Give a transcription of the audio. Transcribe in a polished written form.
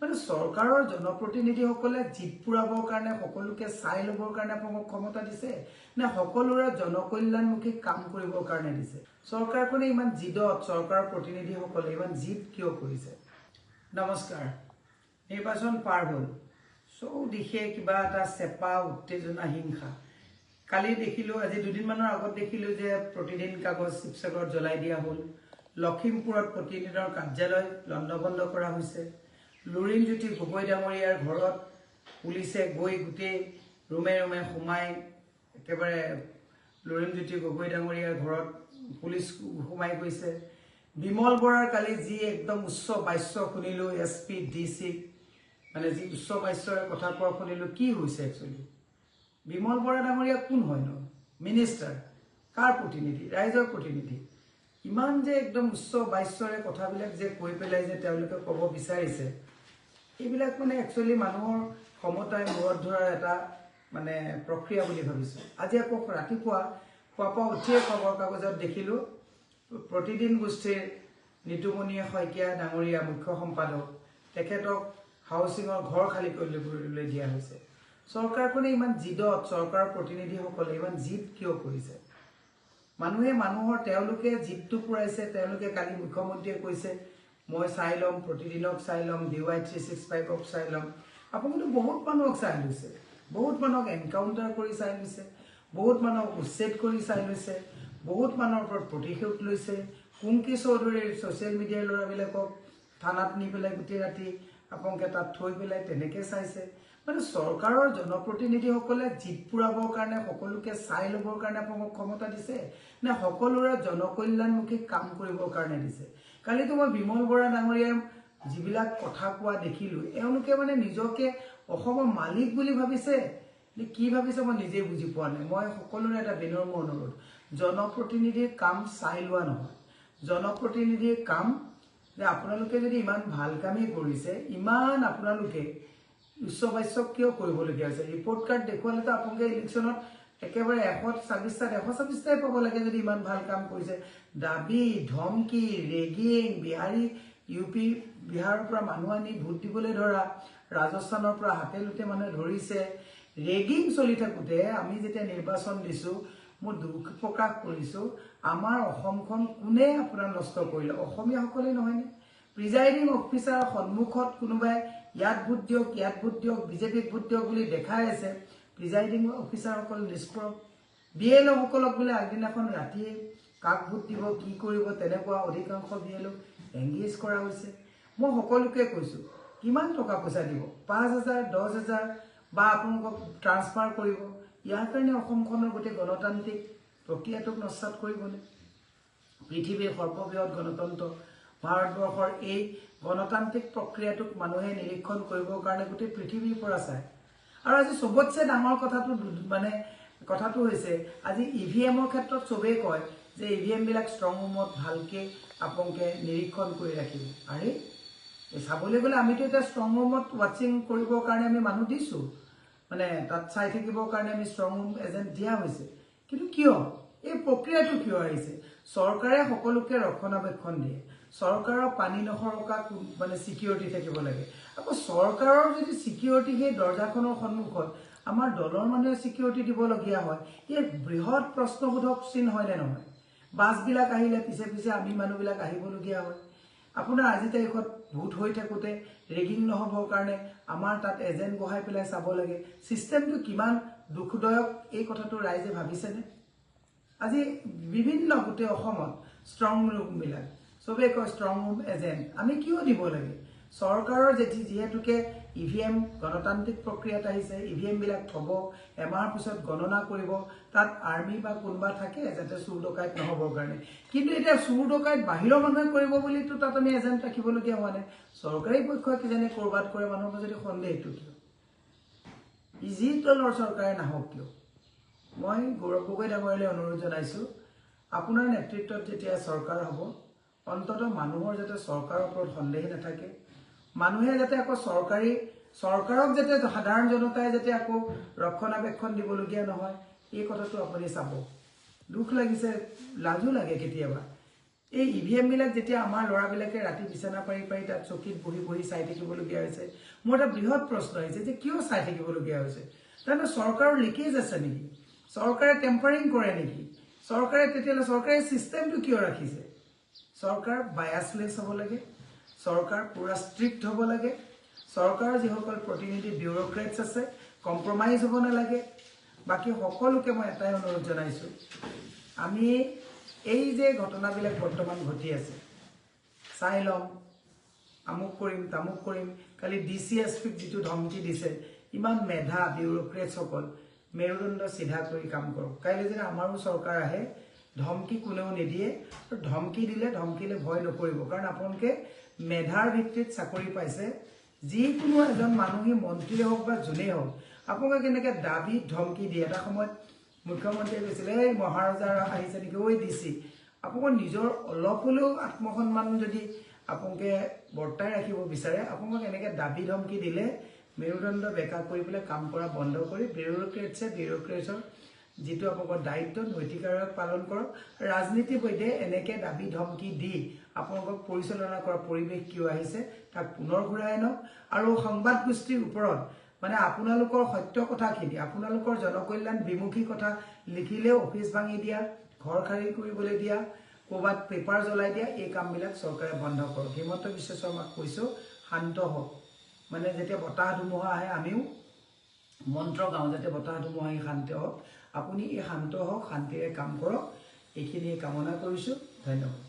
মানে চৰকাৰৰ জনপ্ৰতিনিধিসকলে জিত পুৰাবৰ কাৰণে সকলোকে চাই ল'বৰ কাৰণে আপোনাক ক্ষমতা দিছে নে সকলোৰে জনকল্যাণমুখী কাম কৰিবৰ কাৰণে দিছে? চৰকাৰখনে ইমান জিদত চৰকাৰৰ প্ৰতিনিধিসকলে ইমান জিদ কিয় কৰিছে? নমস্কাৰ। নিৰ্বাচন পাৰ হ'ল, চৌদিশে কিবা এটা চেপা উত্তেজনা হিংসা। কালি দেখিলোঁ, আজি দুদিনমানৰ আগত দেখিলোঁ যে প্ৰতিদিন কাগজ শিৱসাগৰত জ্বলাই দিয়া হ'ল। লখিমপুৰত প্ৰতিদিনৰ কাৰ্যালয় লণ্ডভণ্ড কৰা হৈছে। লুৰিণজ্যোতি গগৈ ডাঙৰীয়াৰ ঘৰত পুলিচে গৈ গোটেই ৰুমে ৰুমে সোমাই একেবাৰে লুৰিণজ্যোতি গগৈ ডাঙৰীয়াৰ ঘৰত পুলিচ সোমাই গৈছে। বিমল বৰাৰ কালি যি একদম উচ্চ বাস্য শুনিলোঁ, SP DC মানে যি উচ্চ বাস্যৰ কথা কোৱা শুনিলোঁ, কি হৈছে একচুৱেলি? বিমল বৰা ডাঙৰীয়া কোন হয়নো? মিনিষ্টাৰ, কাৰ প্ৰতিনিধি? ৰাইজৰ প্ৰতিনিধি। ইমান যে একদম উচ্চ বাস্যৰে কথাবিলাক যে কৈ পেলাই যে তেওঁলোকে ক'ব বিচাৰিছে, এইবিলাক মানে একচুৱেলি মানুহৰ ক্ষমতাই মূৰত ধৰাৰ এটা মানে প্ৰক্ৰিয়া বুলি ভাবিছোঁ। আজি আকৌ ৰাতিপুৱা পুৱাৰ পৰা উঠিয়ে খবৰ কাগজত দেখিলোঁ প্ৰতিদিন গোষ্ঠীৰ নিতুমণি শইকীয়া ডাঙৰীয়া মুখ্য সম্পাদক, তেখেতক হাউচিঙৰ ঘৰ খালী কৰিবলৈ দিয়া হৈছে। চৰকাৰখনে ইমান জিদত চৰকাৰৰ প্ৰতিনিধিসকলে ইমান জিদ কিয় কৰিছে? মানুহে মানুহৰ তেওঁলোকে জিদটো পুৰাইছে। তেওঁলোকে কালি মুখ্যমন্ত্ৰীয়ে কৈছে মই চাই ল'ম, প্ৰতিদিনক চাই ল'ম, DY 365ক চাই ল'ম। আপোনালোকে বহুত মানুহক চাই লৈছে, বহুত মানুহক এনকাউণ্টাৰ কৰি চাই লৈছে, বহুত মানুহক উচ্ছেদ কৰি চাই লৈছে, বহুত মানুহৰ ওপৰত প্ৰতিশোধ লৈছে। কুংকি চৌধুৰীৰ ছ'চিয়েল মিডিয়াৰ ল'ৰাবিলাকক থানাত নি পেলাই গোটেই ৰাতি আপোনালোকে তাত থৈ পেলাই তেনেকৈ চাইছে। মানে চৰকাৰৰ জনপ্ৰতিনিধিসকলে জিত পুৰাবৰ কাৰণে সকলোকে চাই ল'বৰ কাৰণে আপোনাক ক্ষমতা দিছে নে সকলোৰে জনকল্যাণমুখী কাম কৰিবৰ কাৰণে দিছে? কালিতো মই বিমল বৰা ডাঙৰীয়াৰ যিবিলাক কথা কোৱা দেখিলোঁ, এওঁলোকে মানে নিজকে অসমৰ মালিক বুলি ভাবিছে নে কি ভাবিছে মই নিজেই বুজি পোৱা নাই। মই সকলোৰে এটা বিনম্ৰ অনুৰোধ, জনপ্ৰতিনিধিৰ কাম চাই লোৱা নহয়। জনপ্ৰতিনিধিৰ কাম যে আপোনালোকে যদি ইমান ভাল কামেই কৰিছে, ইমান আপোনালোকে উচ্চ বাস্যক কিয় কৰিবলগীয়া হৈছে? ৰিপৰ্ট কাৰ্ড দেখুৱালেতো আপোনালোকে ইলেকশ্যনত একেবাৰে 126টাত 126টাই পাব লাগে যদি ইমান ভাল কাম কৰিছে। দাবী, ধমকি, ৰেগিং, UP বিহাৰৰ পৰা মানুহ আনি ভোট দিবলৈ ধৰা, ৰাজস্থানৰ পৰা হাতে লোটে মানুহে ধৰিছে। ৰেগিং চলি থাকোঁতে আমি যেতিয়া নিৰ্বাচন দিছোঁ, মই দুখ প্ৰকাশ কৰিছোঁ, আমাৰ অসমখন কোনে আপোনাৰ নষ্ট কৰিলে? অসমীয়াসকলেই নহয়নে? প্ৰিজাইডিং অফিচাৰৰ সন্মুখত কোনোবাই ইয়াত ভোট দিয়ক, ইয়াত ভোট দিয়ক, বিজেপিক ভোট দিয়ক বুলি দেখাই আছে। প্ৰিজাইডিং অফিচাৰসকল নিষ্প্ৰভ। BLO সকলক বোলে আগদিনাখন ৰাতিয়ে কাক ভোট দিব, কি কৰিব, তেনেকুৱা অধিকাংশ BLO এংগেজ কৰা হৈছে। মই সকলোকে কৈছোঁ, কিমান টকা পইচা দিব? 5,000, 10,000 বা আপোনালোকক ট্ৰান্সফাৰ কৰিব? ইয়াৰ কাৰণে অসমখনৰ গোটেই গণতান্ত্ৰিক প্ৰক্ৰিয়াটোক নস্বাত কৰিবনে? পৃথিৱীৰ সৰ্ববৃহৎ গণতন্ত্ৰ ভাৰতবৰ্ষৰ এই গণতান্ত্ৰিক প্ৰক্ৰিয়াটোক মানুহে নিৰীক্ষণ কৰিবৰ কাৰণে গোটেই পৃথিৱীৰ পৰা চায়। আৰু আজি চবতছে ডাঙৰ কথাটো হৈছে আজি EVMৰ ক্ষেত্ৰত চবেই কয় যে EVM বিলাক ষ্ট্ৰং ৰুমত ভালকৈ আপোনালোকে নিৰীক্ষণ কৰি ৰাখিব। আৰে চাবলৈ গ'লে আমিতো এতিয়া ষ্ট্ৰং ৰুমত ৱাচিং কৰিবৰ কাৰণে আমি মানুহ দিছোঁ, মানে তাত চাই থাকিবৰ কাৰণে আমি ষ্ট্ৰং ৰুম এজেণ্ট দিয়া হৈছে। কিন্তু কিয় এই প্ৰক্ৰিয়াটো কিয় আহিছে? চৰকাৰে সকলোকে ৰক্ষণাবেক্ষণ দিয়ে, চৰকাৰৰ পানী নসৰকা মানে ছিকিউৰিটি থাকিব লাগে। আকৌ চৰকাৰৰ যদি ছিকিউৰিটি সেই দৰ্জাখনৰ সন্মুখত আমাৰ দলৰ মানুহে ছিকিউৰিটি দিবলগীয়া হয়, এই বৃহৎ প্ৰশ্নবোধক চিন হয়নে নহয়? বাছবিলাক আহিলে পিছে পিছে আমি মানুহবিলাক আহিবলগীয়া হয়। আপোনাৰ আজি তাৰিখত ভোট হৈ থাকোঁতে ৰেগিং নহ'বৰ কাৰণে আমাৰ তাত এজেণ্ট বহাই পেলাই চাব লাগে। ছিষ্টেমটো কিমান দুখদায়ক এই কথাটো ৰাইজে ভাবিছেনে? আজি বিভিন্ন গোটেই অসমত ষ্ট্ৰং ৰুমবিলাক চবেই কয় ষ্ট্ৰং ৰুম এজেণ্ট আমি কিয় দিব লাগে? চৰকাৰৰ যিহেতুকে EVM গণতান্ত্ৰিক প্ৰক্ৰিয়াত আহিছে, EVM বিলাক থ'ব, এমাহৰ পিছত গণনা কৰিব, তাত আৰ্মি বা কোনোবা থাকে যাতে চুৰ ডকাইত নহ'বৰ কাৰণে। কিন্তু এতিয়া চুৰ ডকাইত বাহিৰৰ মানুহে কৰিব বুলিতো তাত আমি এজেণ্ট ৰাখিবলগীয়া হোৱা নাই। চৰকাৰী পক্ষই কিজানি ক'ৰবাত কৰে, মানুহৰ যদি সন্দেহটো কিয়? যি দলৰ চৰকাৰে নাহক কিয়, মই গৌৰৱ গগৈ ডাঙৰীয়ালৈ অনুৰোধ জনাইছোঁ, আপোনাৰ নেতৃত্বত যেতিয়া চৰকাৰ হ'ব, অন্ততঃ মানুহৰ যাতে চৰকাৰৰ ওপৰত সন্দেহ নাথাকে, মানুহে যাতে আকৌ চৰকাৰক যাতে সাধাৰণ জনতাই যাতে আকৌ ৰক্ষণাবেক্ষণ দিবলগীয়া নহয়, এই কথাটো আপুনি চাব। দুখ লাগিছে, লাজো লাগে কেতিয়াবা এই ইভিএম বিলাক যেতিয়া আমাৰ ল'ৰাবিলাকে ৰাতি বিছনা পাৰি পাৰি তাত চকীত বহি বহি চাই থাকিবলগীয়া হৈছে, মোৰ এটা বৃহৎ প্ৰশ্ন আহিছে যে কিয় চাই থাকিবলগীয়া হৈছে? তাৰমানে চৰকাৰৰ লিকেজ আছে নেকি? চৰকাৰে টেম্পাৰিং কৰে নেকি? চৰকাৰে তেতিয়াহ'লে চৰকাৰে চিষ্টেমটো কিয় ৰাখিছে? চৰকাৰ বায়াছলেছ হ'ব লাগে, চৰকাৰ পুৰা ষ্ট্ৰিক্ট হ'ব লাগে, চৰকাৰৰ যিসকল প্ৰতিনিধি বিউৰ'ক্ৰেটছ আছে কম্প্ৰমাইজ হ'ব নালাগে। বাকী সকলোকে মই এটাই অনুৰোধ জনাইছোঁ, আমি এই যে ঘটনাবিলাক বৰ্তমান ঘটি আছে চাই ল'ম, আমুক কৰিম তামুক কৰিম। কালি DCSPক যিটো ধমকি দিছে, ইমান মেধা বিউৰ'ক্ৰেটছসকল মেৰুদণ্ড চিধা কৰি কাম কৰক। কাইলৈ যদি আমাৰো চৰকাৰ আহে ধমকি কোনেও নিদিয়ে, ধমকি দিলে ভয় নকৰিব, কাৰণ আপোনালোকে মেধাৰ ভিত্তিত চাকৰি পাইছে। যিকোনো এজন মানুহে মন্ত্ৰীয়ে হওক বা যোনেই হওক আপোনালোকে কেনেকৈ দাবীত ধমকি দিয়ে। এটা সময়ত মুখ্যমন্ত্ৰীয়ে কৈছিলে এই মহাৰজা আহিছে নেকি, ঐ DC আপোনালোকৰ নিজৰ অলপ হ'লেও আত্মসন্মান যদি আপোনালোকে বৰ্তাই ৰাখিব বিচাৰে, আপোনালোকে এনেকৈ দাবী ধমকি দিলে মেৰুদণ্ড বেকা কৰি পেলাই কাম কৰা বন্ধ কৰি বিউৰ'ক্ৰেটছৰ যিটো আপোনালোকৰ দায়িত্ব নৈতিকাৰক পালন কৰক। ৰাজনীতিবিদে এনেকৈ দাবী ধমকি দি আপোনালোকক পৰিচালনা কৰা পৰিৱেশ কিয় আহিছে তাক পুনৰ ঘূৰাই আনক। আৰু সংবাদ গোষ্ঠীৰ ওপৰত মানে আপোনালোকৰ সত্য কথাখিনি, আপোনালোকৰ জনকল্যাণ বিমুখী কথা লিখিলেও অফিচ ভাঙি দিয়া, ঘৰ খালী কৰিবলৈ দিয়া, ক'ৰবাত পেপাৰ জ্বলাই দিয়া, এই কামবিলাক চৰকাৰে বন্ধ কৰক। হিমন্ত বিশ্ব শৰ্মাক কৈছোঁ শান্ত হওক। মানে যেতিয়া বতাহ ধুমুহা আহে আমিও মন্ত্ৰ গাওঁ যাতে বতাহ ধুমুহা আহি শান্ত হওক। আপুনি এই শান্ত হওক, শান্তিৰে কাম কৰক, এইখিনিয়ে কামনা কৰিছোঁ। ধন্যবাদ।